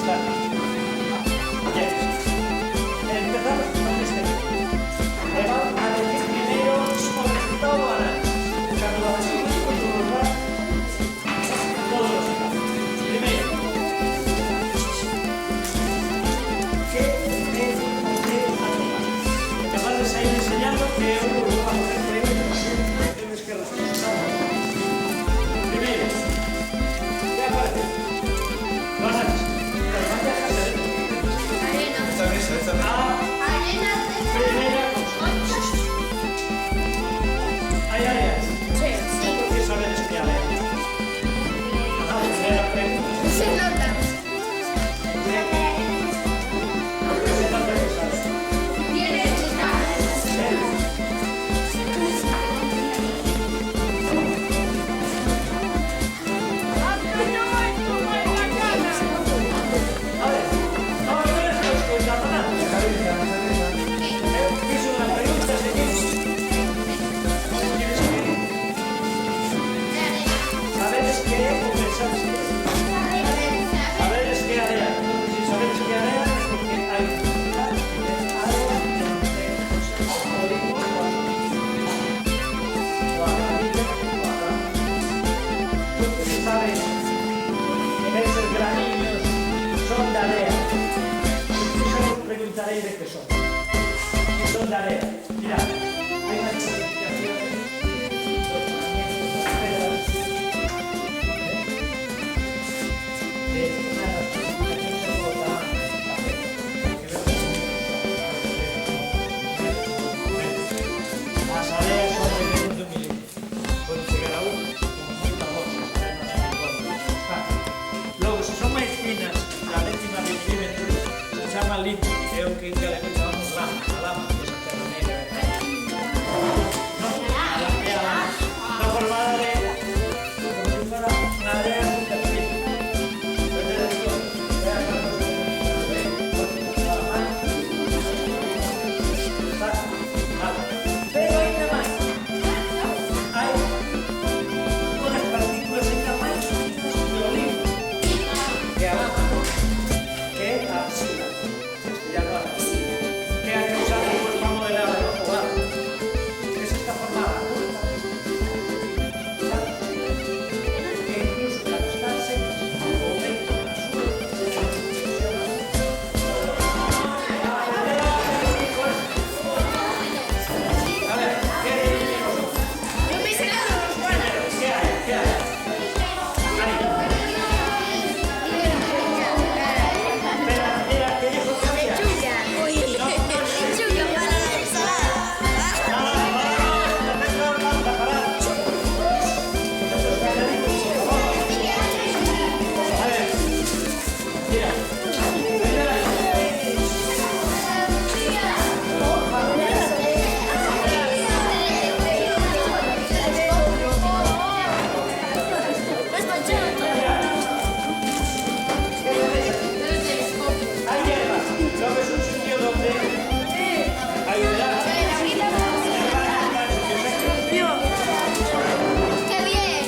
está. Bien. Empezamos con este vídeo. Le vamos a decir primero sobre todo a la cuando lo decimos con todos los datos. Primero, ¿qué es te vas a ir enseñando que uno lo va a hacer primero, tienes que responder. Primero, ¿qué aparece? Vas a primera cosa. ¿Hay áreas? Sí. ¿Qué sabes qué áreas? Primera pregunta. Se nota. ¿Qué se nota que sabes? Tiene A ver, no me estoy escuchando nada. Hizo una pregunta, señor. ¿Quieres que ¿sabes qué es o pensabas qué es? ¿Sabes qué área? Si sabes qué área es porque hay una área de código porque si sabes que esos granillos son de área. Yo os preguntaré de qué son. ¿Qué son de área? Mira, hay unas clasificaciones. Las áreas son de menos de 1 milímetro. Pueden llegar a 1, como mucho a 2. Luego, si son más finas, la décima de milímetros se llama litro, que es lo que en galego llamamos lama, a lama, que es a terra negra. No, está formada de como si fuera una área muy pequeña. Pero hay una más. Hay unas partículas en tamaño de olivo que abajo, que es arcilla, que hay que usar después para modelar el jugar. Que se está formada que incluso cuando están secas o ven con la a ver, ¿qué dijimos? Yo me hice las dos. ¿Qué hay? ¿Qué hay? Ahí. Espera, mira, ¿qué dijo que había? Lechuga. Lechuga para la ensalada. ¡Qué bien!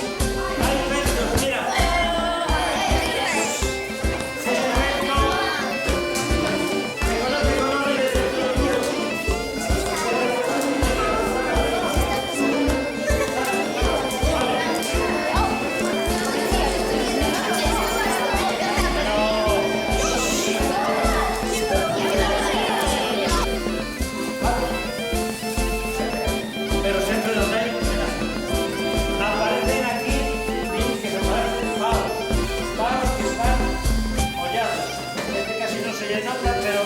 Pero siempre los hay, mira, aparecen aquí que se parecen palos que están mollados. Este casi no se nota, pero